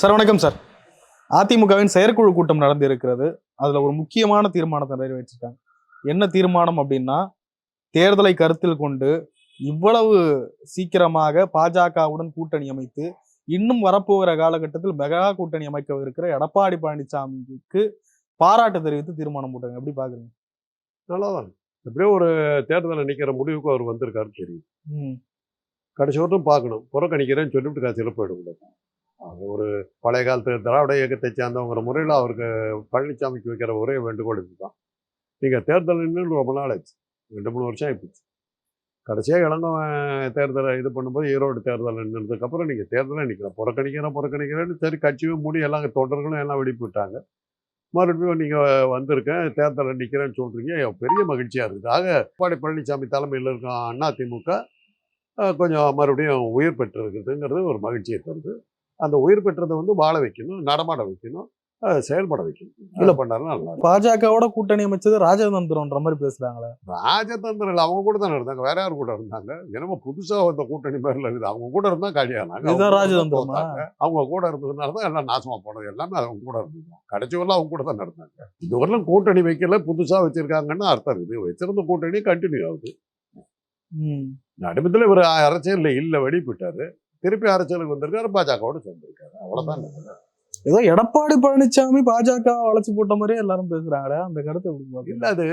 Sir வணக்கம் sir. அதிமுகவின் செயற்குழு கூட்டம் நடந்து இருக்கிறது. அதுல ஒரு முக்கியமான தீர்மானத்தை நிறைவேற்றிருக்காங்க. என்ன தீர்மானம் அப்படின்னா, தேர்தலை கருத்தில் கொண்டு இவ்வளவு சீக்கிரமாக பாஜகவுடன் கூட்டணி அமைத்து இன்னும் வரப்போகிற காலகட்டத்தில் மெகா கூட்டணி அமைக்க இருக்கிற எடப்பாடி பழனிசாமிக்கு பாராட்டு தெரிவித்து தீர்மானம் போட்டாங்க. எப்படி பாக்குறீங்க? நல்லாதான். எப்படியோ ஒரு தேர்தலில் நிற்கிற முடிவுக்கு அவர் வந்திருக்காரு தெரியும். ம். கடைசி வரட்டும் பார்க்கணும். புறக்கணிக்கிறேன்னு சொல்லிவிட்டு கடைசியில் போயிடக்கூடாது. அவர் ஒரு பழைய காலத்து திராவிட இயக்கத்தை சேர்ந்தவங்கிற முறையில் அவருக்கு பழனிசாமிக்கு வைக்கிற ஒரே வேண்டுகோள் இதுதான். நீங்கள் தேர்தல் நின்று ரொம்ப நாள் ஆச்சு, 2-3 வருஷம் ஆகிப்போச்சு. கடைசியாக இளங்கவன் தேர்தலை இது பண்ணும்போது ஈரோடு தேர்தல் நின்றதுக்கப்புறம் நீங்கள் தேர்தலே நிற்கலாம். புறக்கணிக்கிறேன்னு சரி, கட்சியும் மூடி எல்லாம் தொண்டர்களும் எல்லாம் வெடிப்பு விட்டாங்க. மறுபடியும் நீங்கள் வந்திருக்கேன் தேர்தலில் நிற்கிறேன்னு சொல்கிறீங்க, பெரிய மகிழ்ச்சியாக இருக்குது. ஆக எடப்பாடி பழனிசாமி தலைமையில் இருக்க அதிமுக கொஞ்சம் மறுபடியும் உயிர் பெற்றிருக்குதுங்கிறது ஒரு மகிழ்ச்சியை தருது. அந்த உயிர் பெற்றதை வாழ வைக்கணும், நடமாட வைக்கணும், செயல்பட வைக்கணும். இல்லை பண்ணாருன்னா நல்லா. பாஜகவோட கூட்டணி அமைச்சது ராஜதந்திரம்ன்ற மாதிரி பேசுறாங்களே. ராஜதந்திரம் இல்லை, அவங்க கூட தானே இருந்தாங்க. வேற யார் கூட இருந்தாங்க? என்னமோ புதுசாக வந்த கூட்டணி பேரில் இருக்குது. அவங்க கூட இருந்தால் காலியானாங்க. ராஜதந்திரம் அவங்க கூட இருந்ததுனால தான் எல்லாம் நாசமாக போனது. எல்லாமே அவங்க கூட இருந்தது. கடைசி வரலாம் அவங்க கூட தான் இருந்தாங்க. இதுவரையிலும் கூட்டணி வைக்கல, புதுசாக வச்சிருக்காங்கன்னு அர்த்தம் இருக்குது. வச்சிருந்த கூட்டணி கண்டினியூ ஆகுது. நடுமத்தில் இவர் அரசியலில் இல்லை, வெடிப்பிட்டாரு. திருப்பி அரசியலுக்கு வந்திருக்காரு, பாஜகவோட சேர்ந்திருக்காரு. அவ்வளவுதான். ஏதோ எடப்பாடி பழனிசாமி பாஜக வளைச்சு போட்ட மாதிரியே எல்லாரும் பேசுறாங்களே, அந்த கருத்து இல்ல. அது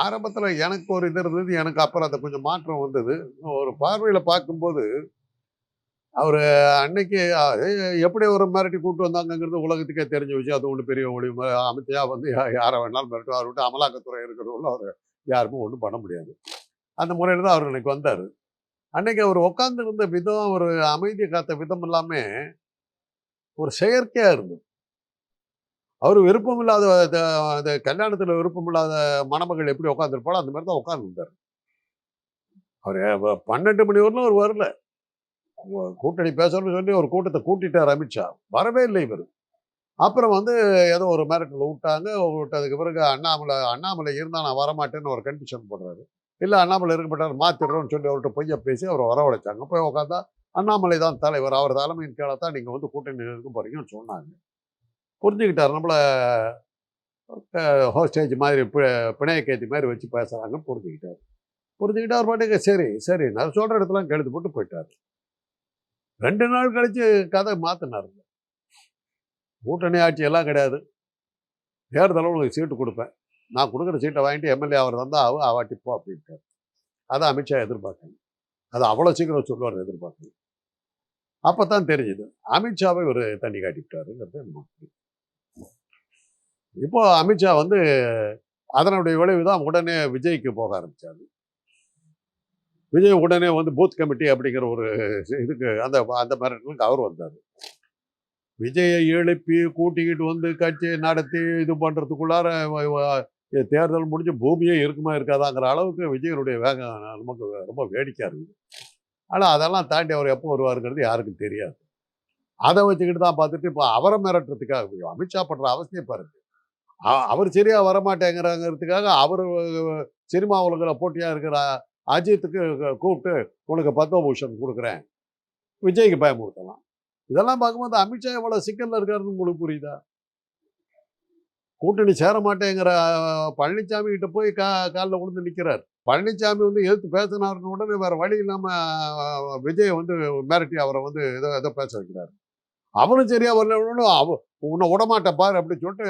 ஆரம்பத்துல எனக்கு ஒரு இது இருந்தது, எனக்கு அப்புறம் அதை கொஞ்சம் மாற்றம் வந்தது. ஒரு பார்வையில பார்க்கும்போது அவரு அன்னைக்கு எப்படி ஒரு மிரட்டி கூட்டு வந்தாங்கிறது உலகத்துக்கே தெரிஞ்ச விஷயம். அது ஒன்று பெரிய ஒளி அமைச்சா யாரை வேணாலும் மிரட்டு. அவர் விட்டு அமலாக்கத்துறை இருக்கிறவங்களும் அவர் யாருமே ஒன்றும் பண்ண முடியாது. அந்த முறையில் தான் அவர் அன்னைக்கு வந்தார். அன்னைக்கு அவர் உட்கார்ந்து இருந்த விதம், ஒரு அமைதியை காத்த விதம் எல்லாமே ஒரு செயற்கையா இருந்தது. அவர் விருப்பம் இல்லாத கல்யாணத்துல விருப்பம் இல்லாத மணமகள் எப்படி உட்காந்துருப்பாளோ அந்த மாதிரி தான் உட்கார்ந்துருந்தார். அவர் 12 மணி வரலும் அவர் வரல. கூட்டணி பேசணும்னு சொல்லி ஒரு கூட்டத்தை கூட்டிட்டார் அமித்ஷா. வரவே இல்லை இவர். அப்புறம் ஏதோ ஒரு மிரட்டல் விட்டாங்க. விட்டதுக்கு பிறகு அண்ணாமலை இருந்தால் நான் வரமாட்டேன்னு ஒரு கண்டிஷன் போடுறாரு. இல்லை, அண்ணாமலை இருக்கப்பட்டார், மாற்றிடுறோன்னு சொல்லி அவர்கிட்ட பொய்யா பேசி அவரை வரவழைச்சாங்க. போய் உட்காந்தா அண்ணாமலை தான் தலைவர், அவர் தலைமையின் கீழே தான் நீங்கள் கூட்டணி இருக்க போறீங்கன்னு சொன்னாங்க. புரிஞ்சுக்கிட்டார். நம்மளை ஹோஸ்டேஜ் மாதிரி பிணைய கைதி மாதிரி வச்சு பேசுகிறாங்கன்னு புரிஞ்சுக்கிட்டார். பாட்டுக்கு சரி நான் சொல்கிற இடத்துல கெழுத்து போட்டு போயிட்டார். 2 நாள் கழித்து கதை மாற்றினார். கூட்டணி ஆட்சி எல்லாம் கிடையாது, தேர்தலில் உங்களுக்கு சீட்டு கொடுப்பேன், நான் கொடுக்குற சீட்டை வாங்கிட்டு எம்எல்ஏ அவர் வந்தால் அவாட்டிப்போ அப்படின்ட்டார். அதை அமித்ஷா எதிர்பார்க்கணும். அது அவ்வளோ சீக்கிரம் சொல்லுவார் எதிர்பார்க்கணும். அப்போ தான் தெரிஞ்சுது அமித்ஷாவை ஒரு தண்ணி காட்டிவிட்டாருங்கிறது. இப்போ அமித்ஷா அதனுடைய விளைவு தான் உடனே விஜய்க்கு போக ஆரம்பித்தார். விஜய் உடனே பூத் கமிட்டி அப்படிங்கிற ஒரு இதுக்கு அந்த மிரட்டலுக்கு அவர் வந்தார். விஜயை எழுப்பி கூட்டிக்கிட்டு கட்சி நடத்தி இது பண்ணுறதுக்குள்ளார தேர்தல் முடிஞ்சு பூமியே இருக்குமா இருக்காதாங்கிற அளவுக்கு விஜயனுடைய வேகம் நமக்கு ரொம்ப வேடிக்கையாக இருக்குது. ஆனால் அதெல்லாம் தாண்டி அவர் எப்போ வருவாருங்கிறது யாருக்கும் தெரியாது. அதை வச்சுக்கிட்டு தான் பார்த்துட்டு இப்போ அவரை மிரட்டுறதுக்காக அமித்ஷா படுற அவசியம் பாருங்க. அவர் சரியாக வரமாட்டேங்கிறாங்கிறதுக்காக அவர் சினிமா உலகில் போட்டியாக இருக்கிற அஜித்துக்கு கூப்பிட்டு உனக்கு பத்மபூஷன் கொடுக்குறேன், விஜய்க்கு பயமுறுத்தலாம். இதெல்லாம் பார்க்கும்போது அமித்ஷா எவ்வளோ சிக்கலில் இருக்காருன்னு உங்களுக்கு புரியுதா? கூட்டணி சேர மாட்டேங்கிற பழனிசாமி கிட்ட போய் காலில் விழுந்து நிற்கிறார். பழனிசாமி எதிர்த்து பேசினாருன்னு உடனே வேற வழி இல்லாமல் விஜய் மிரட்டி அவரை ஏதோ பேச வைக்கிறார். அவனும் சரியா வரல, உன்னை விடமாட்டேன் பாரு அப்படின்னு சொல்லிட்டு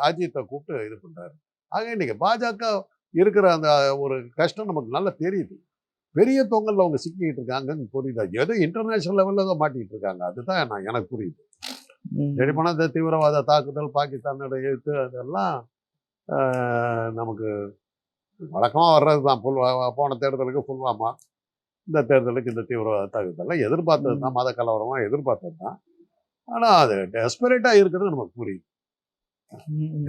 அஜித்தை கூப்பிட்டு இது பண்றாரு. ஆக இன்னைக்கு பாஜக இருக்கிற அந்த ஒரு கஷ்டம் நமக்கு நல்லா தெரியுது. பெரிய தொங்கல்ல அவங்க சிக்கிக்கிட்டு இருக்காங்கன்னு புரியுதா? ஏதோ இன்டர்நேஷனல் லெவலில் தான் மாட்டிக்கிட்டு இருக்காங்க. அதுதான் எனக்கு புரியுது. சரிமான இந்த தீவிரவாத தாக்குதல், பாகிஸ்தானோட எழுத்து, அதெல்லாம் நமக்கு வழக்கமாக வர்றது தான். போன தேர்தலுக்கு புல்வாமா, இந்த தேர்தலுக்கு இந்த தீவிரவாத தாக்குதல்லாம் எதிர்பார்த்தது தான், மத கலவரமாக எதிர்பார்த்தது தான். ஆனால் அது டெஸ்பரேட்டாக இருக்கிறது நமக்கு புரியுது.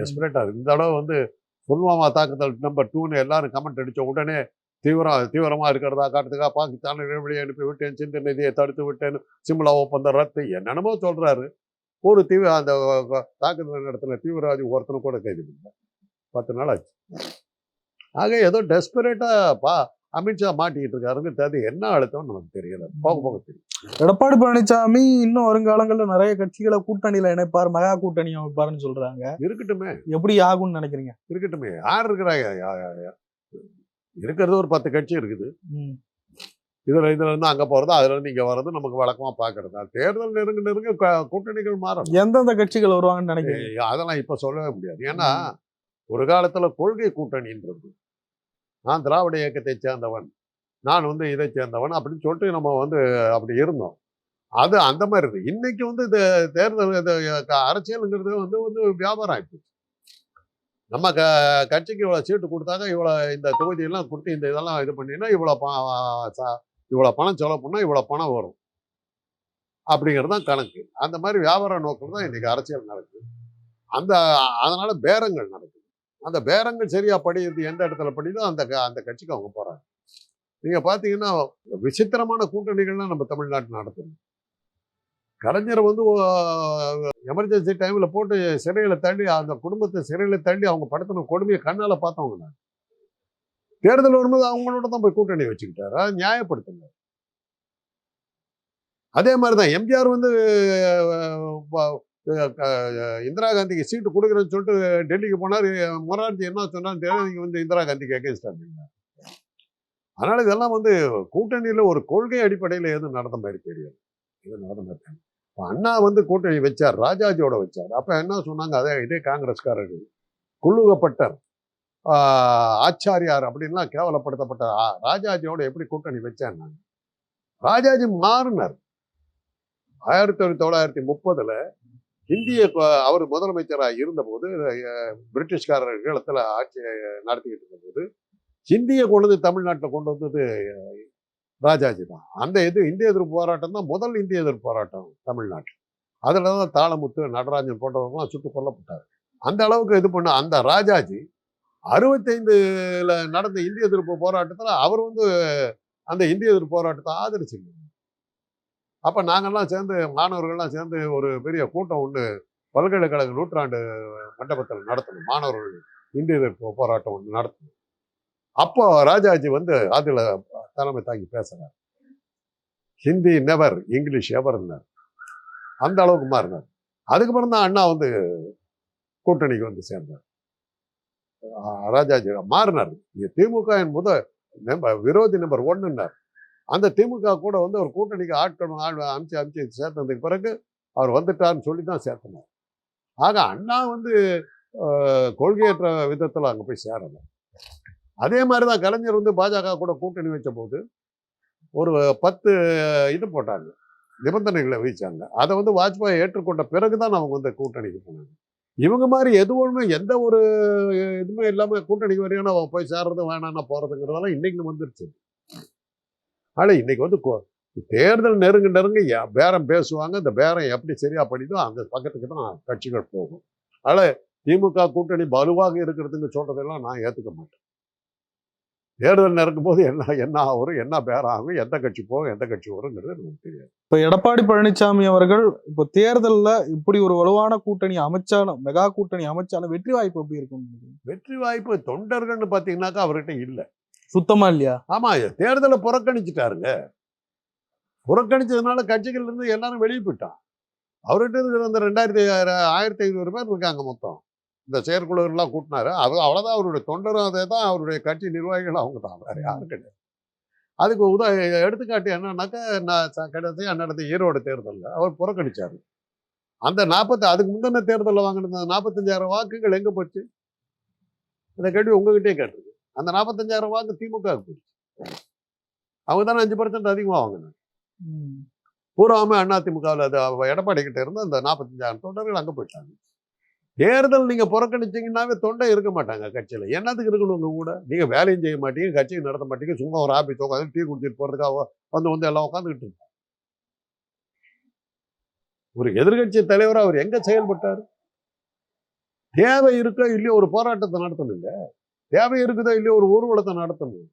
டெஸ்பரேட்டாக இந்த தடவை புல்வாமா தாக்குதல் நம்பர் 2ன்னு எல்லாரும் கமெண்ட் அடித்த உடனே தீவிரமாக இருக்கிறதா காட்டுறதுக்காக பாகிஸ்தான் வெளியே அனுப்பி விட்டேன், சிந்து நிதியை தடுத்து விட்டேன், சிம்லா ஒப்பந்தம் ரத்து, என்னென்னமோ சொல்கிறாரு. ஒரு அந்த தாக்குதல் நடத்தின தீவிரவாதி ஒருத்தனை கூட கைது பண்ணல. 10 நாள் ஆச்சு. ஆக ஏதோ டெஸ்பரேட்டாக அமித்ஷா மாட்டிக்கிட்டு இருக்காருங்கிறது அது என்ன அழுத்தம்னு நமக்கு தெரியல. போக தெரியும். எடப்பாடி பழனிசாமி இன்னும் வருங்காலங்கள்ல நிறைய கட்சிகளை கூட்டணியில இணைப்பார், மெகா கூட்டணி அமைப்பாருன்னு சொல்றாங்க. இருக்கட்டுமே எப்படி ஆகும்னு நினைக்கிறீங்க? இருக்கட்டுமே. யார் இருக்கிறாங்க? இருக்கிறது ஒரு 10 கட்சி இருக்குது. ம். இதுல இருந்து அங்க போறது, அதுல இருந்து இங்க வர்றது நமக்கு வழக்கமா பாக்குறது. தேர்தல் நெருங்க கூட்டணிகள் மாறும். எந்தெந்த கட்சிகள் வருவாங்கன்னு நினைக்கிறீங்க? அதெல்லாம் இப்ப சொல்லவே முடியாது. ஏன்னா ஒரு காலத்துல கொள்கை கூட்டணின்றது, நான் திராவிட இயக்கத்தை சேர்ந்தவன், நான் வந்து இதை சேர்ந்தவன் அப்படின்னு சொல்லிட்டு நம்ம வந்து அப்படி இருந்தோம். அது அந்த மாதிரி இருக்கு. இன்னைக்கு வந்து இந்த தேர்தல் அரசியலுங்கிறது வந்து வந்து வியாபாரம் ஆயிடுச்சு. நம்ம கட்சிக்கு இவ்வளவு சீட்டு கொடுத்தாங்க, இவ்வளவு இந்த தொகுதியெல்லாம் கொடுத்து இந்த இதெல்லாம் இது பண்ணினா இவ்வளவு பணம் செலவு பண்ணா இவ்வளவு பணம் வரும் அப்படிங்கிறது தான் கணக்கு. அந்த மாதிரி வியாபார நோக்கம் தான் இன்னைக்கு அரசியல் நடக்குது. அதனால பேரங்கள் நடக்குது. அந்த பேரங்கள் சரியா படியுது, எந்த இடத்துல படியுதோ அந்த கட்சிக்கு அவங்க போறாங்க. நீங்க பாத்தீங்கன்னா விசித்திரமான கூட்டணிகள்லாம் நம்ம தமிழ்நாட்டில் நடத்தணும். கலைஞரை வந்து எமர்ஜென்சி டைம்ல போட்டு சிறையில தள்ளி, அந்த குடும்பத்தை சிறையில தள்ளி அவங்க படுத்தின கொடுமையை கண்ணால பார்த்தவங்க நான். தேர்தல் வரும்போது அவங்களோட தான் போய் கூட்டணி வச்சுக்கிட்டாரு. அதை நியாயப்படுத்தினார். அதே மாதிரிதான் எம்ஜிஆர் வந்து இந்திரா காந்திக்கு சீட்டு கொடுக்குறேன்னு சொல்லிட்டு டெல்லிக்கு போனார். மொரார்ஜி என்ன சொன்னான்னு தெரியல, நீங்க வந்து இந்திரா காந்திக்கு அகேன்ஸ்டா இருந்தீங்க. அதனால இதெல்லாம் வந்து கூட்டணியில ஒரு கொள்கை அடிப்படையில் எதுவும் நடந்த மாதிரி தெரியாது. இது நடந்த மாதிரி அண்ணா வந்து கூட்டணி வச்சார், ராஜாஜியோட வச்சார். அப்ப என்ன சொன்னாங்க, இதே காங்கிரஸ்காரர்கள் குள்ளுகப்பட்டர், ஆச்சாரியார் அப்படின்லாம் கேவலப்படுத்தப்பட்ட ராஜாஜியோட எப்படி கூட்டணி வச்சேன்? ராஜாஜி மாறினார். 1930 இந்திய அவர் முதலமைச்சராக இருந்தபோது, பிரிட்டிஷ்காரர் ஈழத்துல ஆட்சி நடத்திக்கிட்டு இருந்தபோது ஹிந்தியை கொண்டு வந்து தமிழ்நாட்டில் கொண்டு வந்தது ராஜாஜி தான். அந்த இந்திய எதிர்ப்பு போராட்டம் தான் முதல் இந்திய எதிர்ப்பு போராட்டம் தமிழ்நாட்டில். அதில் தான் தாளமுத்து, நடராஜன் போன்றவர்கள்லாம் சுட்டுக் கொல்லப்பட்டார். அந்த அளவுக்கு இது பண்ண அந்த ராஜாஜி 65 நடந்த இந்திய எதிர்ப்பு போராட்டத்தில் அவர் வந்து அந்த இந்திய எதிர்ப்பு போராட்டத்தை ஆதரிச்சிருந்தாங்க. அப்போ நாங்கள்லாம் சேர்ந்து, மாணவர்கள்லாம் சேர்ந்து ஒரு பெரிய கூட்டம் ஒன்று பல்கலைக்கழக நூற்றாண்டு மண்டபத்தில் நடத்தணும். மாணவர்கள் இந்திய எதிர்ப்பு போராட்டம் ஒன்று நடத்தணும். அப்போ ராஜாஜி வந்து அதுல தலைமை தாங்கி பேசுறார். ஹிந்தி நெவர், இங்கிலீஷ் எவர்னார். அந்த அளவுக்கு மாறினார். அதுக்கப்புறம் தான் அண்ணா வந்து கூட்டணிக்கு வந்து சேர்ந்தார். ராஜாஜி மாறினார். திமுக விரோதி நம்பர் 1ன்னார். அந்த திமுக கூட வந்து ஒரு கூட்டணிக்கு அமிச்சு சேர்த்ததுக்கு பிறகு அவர் வந்துட்டார்னு சொல்லி தான் சேர்த்தனார். ஆக அண்ணா வந்து கொள்கையற்ற விதத்துல அங்க போய் சேரல. அதே மாதிரிதான் கலைஞர் வந்து பாஜக கூட கூட்டணி வச்ச போது ஒரு 10 இது போட்டாங்க, நிபந்தனைகளை விதிச்சாங்க. அதை வந்து வாஜ்பாய் ஏற்றுக்கொண்ட பிறகுதான் அவங்க வந்து கூட்டணிக்கு போனாங்க. இவங்க மாதிரி எதுவுமே எந்த ஒரு இதுவுமே இல்லாம கூட்டணிக்கு வரையான போய் சேர்றது வேணாம்னா போறதுங்கிறதெல்லாம் இன்னைக்கு வந்துருச்சு. ஆனா இன்னைக்கு வந்து தேர்தல் நெருங்க பேரம் பேசுவாங்க. இந்த பேரம் எப்படி சரியா படிதோ அந்த பக்கத்துக்கு தான் கட்சிகள் போகும். அதனால திமுக கூட்டணி வலுவாக இருக்கிறதுன்னு சொல்றதெல்லாம் நான் ஏத்துக்க மாட்டேன். தேர்தல் நெருங்கும் போது என்ன வரும், என்ன பேரம் ஆகும், எந்த கட்சி போகும், எந்த கட்சி வருங்கிறது நமக்கு தெரியாது. இப்ப எடப்பாடி பழனிசாமி அவர்கள் இப்போ தேர்தல்ல இப்படி ஒரு வலுவான கூட்டணி அமைச்சாலும், மெகா கூட்டணி அமைச்சாலும் வெற்றி வாய்ப்பு எப்படி இருக்கும்? வெற்றி வாய்ப்பு தொண்டர்கள்னு பாத்தீங்கன்னாக்கா அவர்கிட்ட இல்ல, சுத்தமா இல்லையா? ஆமா, தேர்தலை புறக்கணிச்சுட்டாருங்க. புறக்கணிச்சதுனால கட்சிகள் இருந்து எல்லாரும் வெளியே போயிட்டான். அவர்கிட்ட இருக்கிற அந்த 1500 பேர் இருக்காங்க மொத்தம். இந்த செயற்குழுலாம் கூட்டினாரு. அவ்வளவுதான். அவருடைய தொண்டரும் அதே தான், அவருடைய கட்சி நிர்வாகிகள் அவங்க தான், வேற யாரும் கிடையாது. அதுக்கு எடுத்துக்காட்டு என்னன்னாக்கா, நான் கடைசியா நடந்த ஈரோடு தேர்தலில் அவர் புறக்கணிச்சாரு. அந்த அதுக்கு முந்தின தேர்தலில் வாங்கின 45,000 வாக்குகள் எங்க போச்சு? இந்த கேள்வி உங்ககிட்டே கேட்டிருக்கு. அந்த 45,000 வாக்கு திமுக போச்சு. அவங்க தானே 5% அதிகமாக வாங்கினாங்க. பூராமே அதிமுகவில் எடப்பாடி கிட்ட இருந்து அந்த 45,000 தொண்டர்கள் அங்க போயிட்டாங்க. தேர்தல் நீங்க புறக்கணிச்சீங்கன்னாவே தொண்டை இருக்க மாட்டாங்க கட்சியில. என்னத்துக்கு இருக்கணும் உங்க கூட? நீங்க வேலையும் செய்ய மாட்டீங்க, கட்சியும் நடத்த மாட்டீங்க, சும்மா ஒரு ஆபீஸ் உட்காந்து டீ குடிச்சிட்டு போறதுக்காக வந்து எல்லாம் உட்காந்துக்கிட்டு இருப்பாங்க. ஒரு எதிர்கட்சி தலைவரா அவர் எங்க செயல்பட்டாரு? தேவை இருக்கோ இல்லையோ ஒரு போராட்டத்தை நடத்தணுங்க. தேவை இருக்குதோ இல்லையோ ஒரு ஊர்வலத்தை நடத்தணும்.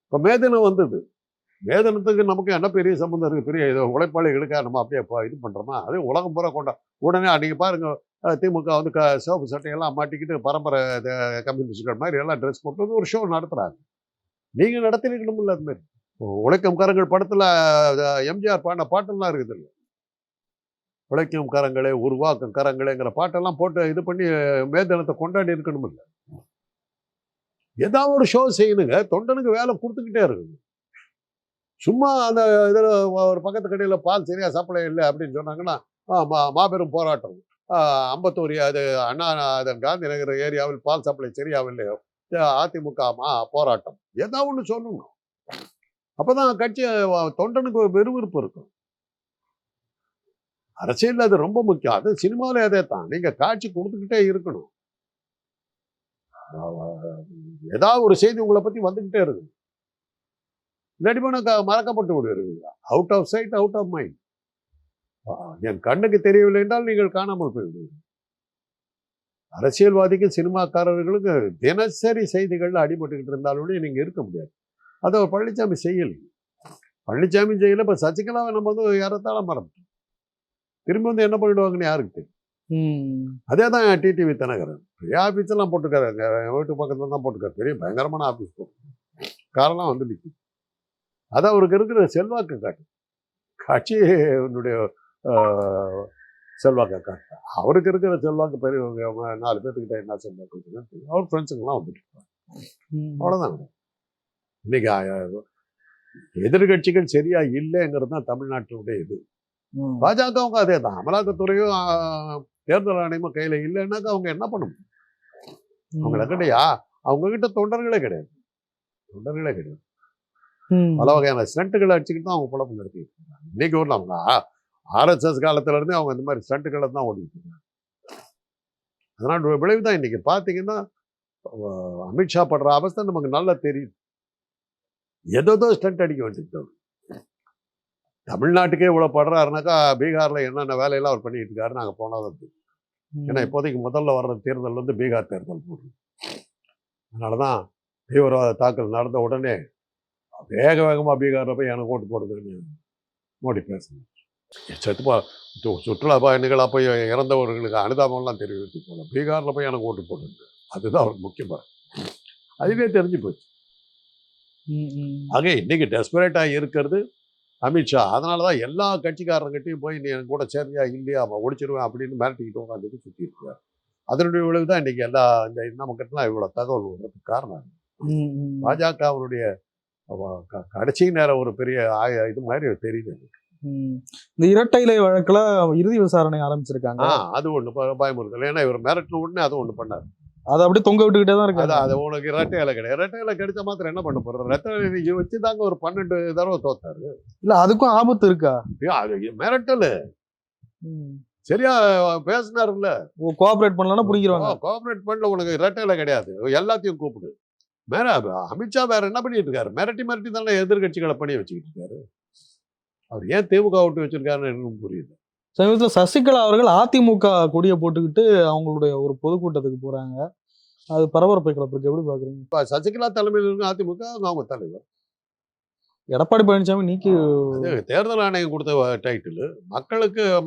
இப்ப மேதினம் வந்தது. வேதனத்துக்கு நமக்கு என்ன பெரிய சம்பந்தம் இருக்கு? பெரிய உழைப்பாளிகளுக்காக நம்ம அப்படியே இது பண்றோமா? அதே உலகம் பூரா கொண்டா. உடனே நீங்க பாருங்க, திமுக வந்து சிவப்பு சட்டையெல்லாம் மாட்டிக்கிட்டு பரம்பரை கம்யூனிஸ்ட்கள் மாதிரி எல்லாம் ட்ரெஸ் போட்டு ஒரு ஷோ நடத்துறாங்க. நீங்க நடத்திருக்கணும்ல அது மாதிரி. உழைக்கும் கரங்கள் படத்துல எம்ஜிஆர் பாடின பாட்டெல்லாம் இருக்குது இல்லை, உழைக்கும் கரங்களே உருவாக்கும் கரங்களேங்கிற பாட்டெல்லாம் போட்டு இது பண்ணி மே தினத்தை கொண்டாடி இருக்கணும் இல்லை. ஏதாவது ஒரு ஷோ செய்யணுங்க, தொண்டனுக்கு வேலை கொடுத்துக்கிட்டே இருக்குது. சும்மா அந்த இதில் ஒரு பக்கத்து கடையில் பால் சரியா சப்ளை இல்லை அப்படின்னு சொன்னாங்கன்னா மாபெரும் போராட்டம். அம்பத்தூர் அது அண்ணா அது காந்தி நகர் ஏரியாவில் பால் சப்ளை சரியாவில்லையோ அதிமுக போராட்டம். ஏதாவது ஒன்று சொல்லணும், அப்போதான் கட்சி தொண்டனுக்கு ஒரு விறுவிறுப்பு இருக்கும். அரசியல் அது ரொம்ப முக்கியம். அது சினிமாவிலே அதே தான், நீங்கள் காட்சி கொடுத்துக்கிட்டே இருக்கணும். ஏதாவது ஒரு செய்தி உங்களை பற்றி வந்துக்கிட்டே இருக்கு, இல்லாட்டி மறக்கப்பட்டு விடுவீர்களா? Out of sight out of mind. என் கண்ணுக்கு தெரியவில்லை என்றால் நீங்கள் காணாமல் போய்விடுவீர்கள். அரசியல்வாதிக்கு சினிமாக்காரர்களுக்கு தினசரி செய்திகள் அடிபட்டுக்கிட்டு இருந்தாலும் நீங்க இருக்க முடியாது. அதை பழனிசாமி செய்யலை. பழனிசாமி செய்யல. இப்ப சசிகலாவை நம்ம வந்து ஏறத்தாழ மறந்துட்டோம். திரும்பி வந்து என்ன பண்ணிடுவாங்கன்னு யாருக்கு தெரியும்? அதே தான் டிடிவி தினகரன் பெரிய ஆஃபீஸ் எல்லாம் போட்டுக்காரு, என் வீட்டு பக்கத்துல தான் போட்டுக்காரு, பெரிய பயங்கரமான ஆஃபீஸ் போட்டு காரெல்லாம் வந்து நிற்கும். அது அவருக்கு இருக்கிற செல்வாக்கு காட்டு, கட்சியினுடைய செல்வாக்கை காட்டு. அவருக்கு இருக்கிற செல்வாக்கு பெரியவங்க 4 பேர்த்துக்கிட்ட என்ன செல்வாக்கு இருக்குன்னு அவர் ஃப்ரெண்ட்ஸுங்கெல்லாம் வந்துட்டு இருப்பாங்க. அவ்வளோதான். இன்னைக்கு எதிர்கட்சிகள் சரியா இல்லைங்கிறது தான் தமிழ்நாட்டினுடைய இது. பாஜகவுக்கு அதே தான். அமலாக்கத்துறையும் தேர்தல் ஆணையமும் கையில இல்லைன்னாக்கா அவங்க என்ன பண்ண முடியும்? அவங்கள கிட்டயா அவங்க கிட்ட தொண்டர்களே கிடையாது, தொண்டர்களே கிடையாது. பல வகையான ஸ்டண்ட்டுகளை அடிச்சுக்கிட்டு தான் அவங்க குழப்பம் நடத்திட்டு இருக்காங்க. இன்னைக்கு ஊரில் அவங்க ஆர்எஸ்எஸ் காலத்துல இருந்தே அவங்க இந்த மாதிரி ஸ்டண்ட்டுகளை தான் ஓடிட்டு இருக்காங்க. அதனால விளைவு தான் இன்னைக்கு பார்த்தீங்கன்னா அமித்ஷா படுற அவஸ்தை நமக்கு நல்லா தெரியும். ஏதோ ஸ்டண்ட் அடிக்க வேண்டியது. தமிழ்நாட்டுக்கே இவ்வளவு படுறாருனாக்கா பீகார்ல என்னென்ன வேலையெல்லாம் அவர் பண்ணிட்டு இருக்காரு நாங்கள் போனாதான் தெரியும். ஏன்னா இப்போதைக்கு முதல்ல வர்ற தேர்தல் வந்து பீகார் தேர்தல் போடுறோம். அதனாலதான் தீவிரவாத தாக்கல் நடந்த உடனே வேக வேகமாக பீகாரில் போய் எனக்கு ஓட்டு போடுதுன்னு மோடி பேசணும். செத்துப்பா சுற்றுலா பயணிகளாக போய் இறந்தவர்களுக்கு அனுதாபம்லாம் தெரிவித்து போல பீகாரில் போய் எனக்கு ஓட்டு போடுது. அதுதான் அவருக்கு முக்கியமாக. அதுவே தெரிஞ்சு போச்சு. ஆக இன்னைக்கு டெஸ்பரேட்டாக இருக்கிறது அமித்ஷா. அதனால தான் எல்லா கட்சிக்காரங்கிட்டையும் போய் நீ என் கூட சேர்ந்தியா இல்லையா ஒடிச்சிருவேன் அப்படின்னு மிரட்டிக்கிட்டு உட்காந்துட்டு சுற்றி இருக்காரு. அதனுடைய விளைவு தான் இன்னைக்கு எல்லா இந்த நமக்கிட்டலாம் இவ்வளோ தகவல் வர்றதுக்கு காரணம். பாஜக அவருடைய கடைசி நேரம் ஒரு பெரிய இது மாதிரி தெரியுது. இந்த இரட்டை இலை வழக்குல இறுதி விசாரணை ஆரம்பிச்சிருக்காங்க. அது ஒண்ணு பயமுறுத்தல். ஏன்னா இவர் மிரட்டின உடனே அது ஒண்ணு பண்ணாரு. அதை அப்படியே தொங்க விட்டுக்கிட்டே தான் இருக்கு. அது உனக்கு இரட்டை இலை கிடையாது. இரட்டை இலை கிடைச்ச மாத்திரம் என்ன பண்ண போறது? இரட்டை இலை வச்சுதாங்க ஒரு 12 தடவை தோத்தாரு. இல்ல அதுக்கும் ஆபத்து இருக்கா? மிரட்டல் சரியா பேசினாருல்ல. கோஆபரேட் பண்ணலன்னா பிடிக்கிறாங்க. கோஆபரேட் பண்ணல உனக்கு இரட்டை இலை கிடையாது, எல்லாத்தையும் கூப்பிடு. அமித்ஷா வேற என்ன பண்ணிட்டு இருக்காரு? மிரட்டி மிரட்டி தானே எதிர்கட்சிகளை பண்ணி வச்சுக்கிட்டு இருக்காரு. அவர் ஏன் திமுக விட்டு வச்சிருக்காருன்னு எனக்கு புரியுது. சமீபத்தில் சசிகலா அவர்கள் அதிமுக கொடியை போட்டுக்கிட்டு அவங்களுடைய ஒரு பொதுக்கூட்டத்துக்கு போறாங்க. அது பரபரப்பை கிளப்பிருக்கு. எப்படி பாக்குறீங்க? சசிகலா தலைமையில் இருக்க அதிமுக அவங்க தலைவர் எடப்பாடி பழனிசாமி நீக்கி தேர்தல் ஆணையம் கொடுத்த டைட்டில்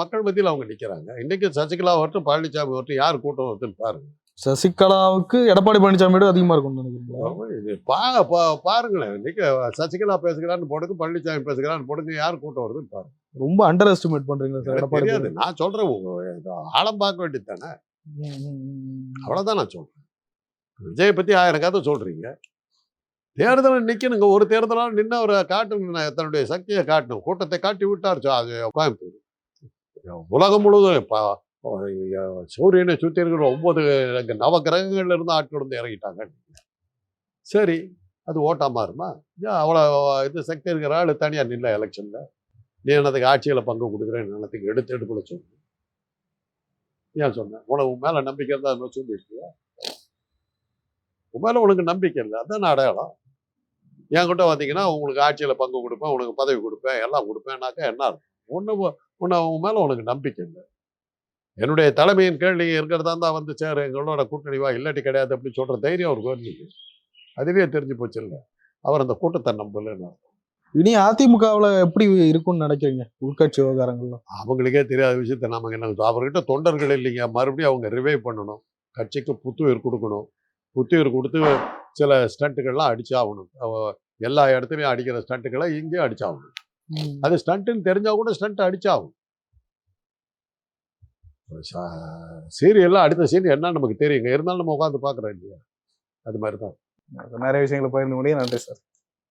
மக்கள் மத்தியில் அவங்க நிற்கிறாங்க. இன்னைக்கு சசிகலா வரட்டும் பழனிசாமி வரட்டும் யார் கூட்டம் வருதுன்னு பாருங்க. சசிகலாவுக்கு எடப்பாடி பழனிசாமியோட அதிகமா இருக்கும் நினைக்கிறீங்களா? பாருங்களேன், இன்னைக்கு சசிகலா பேசுகிறான்னு போடுங்க, பழனிசாமி பேசுகிறான்னு போடுங்க, யார் கூட்டம் வருதுன்னு பாருங்க. ரொம்ப அண்டர் எஸ்டிமேட் பண்றீங்களா சார்? தெரியாது, நான் சொல்றேன், ஆழம் பார்க்க வேண்டியது தானே. அவ்வளவுதான் நான் சொல்றேன். விஜய் பத்தி 1000 கதை சொல்றீங்க. தேர்தல் நிக்கணுங்க. ஒரு தேர்தலால் நின்று அவர் காட்டணும், தன்னுடைய சக்தியை காட்டணும். கூட்டத்தை காட்டி விட்டார் கோயம்புத்தூர். உலகம் முழுவதும் சூரியனை சுற்றி இருக்கிற 9 நவகிரகங்கள்ல இருந்து ஆட்கள் வந்து இறங்கிட்டாங்க. சரி, அது ஓட்டா மாறுமா? அவ்வளோ இது சக்தி இருக்கிற ஆள் தனியாக நில்ல எலெக்ஷன்ல. நீ என்னத்துக்கு ஆட்சியில் பங்கு கொடுக்குறேன், என்னத்துக்கு எடுப்புல சொல்லு. ஏன் சொன்னேன்? உனக்கு மேலே நம்பிக்கை இருந்தால் அது சொல்லியிருக்கியா? உன் மேலே உனக்கு நம்பிக்கை இல்லை, அதான் அடையாளம். என்கிட்ட வந்தீங்கன்னா உங்களுக்கு ஆட்சியில் பங்கு கொடுப்பேன், உனக்கு பதவி கொடுப்பேன், எல்லாம் கொடுப்பேன்னாக்கா என்ன இருக்கும்? உன் மேலே உனக்கு நம்பிக்கை இல்லை. என்னுடைய தலைமையின் கேள்வி இருக்கிறதா தான் வந்து சேர் எங்களோட கூட்டணி வா, இல்லாட்டி கிடையாது அப்படின்னு சொல்ற தைரியம் அவருக்கு வரலையே. அதுவே தெரிஞ்சு போச்சு இல்லை, அவர் அந்த கூட்டத்தை நம்பலன்னு. இனி அதிமுகவில் எப்படி இருக்கும்னு நினைக்கிறீங்க? உள்கட்சி விவகாரங்கள்லாம் அவங்களுக்கே தெரியாத விஷயத்த நமக்கு என்ன? அவர்கிட்ட தொண்டர்கள் இல்லைங்க, மறுபடியும் அவங்க ரிவைவ் பண்ணணும், கட்சிக்கு புத்துயிர் கொடுக்கணும். புத்துயிர் கொடுத்து சில ஸ்டண்ட்டுகள்லாம் அடிச்சு ஆகணும். எல்லா இடத்துலையும் அடிக்கிற ஸ்டண்ட்டுகளை இங்கேயும் அடிச்சாகும். அது ஸ்டண்ட்டுன்னு தெரிஞ்சா கூட ஸ்டண்ட் அடிச்சாகும். சீரியல்லாம் அடுத்த சீன் என்னன்னு நமக்கு தெரியுங்க, இருந்தாலும் நம்ம உட்காந்து பார்க்குறோம் இல்லையா, அது மாதிரி தான். நிறைய விஷயங்களை பகிர்ந்து முடியும். நன்றி சார்.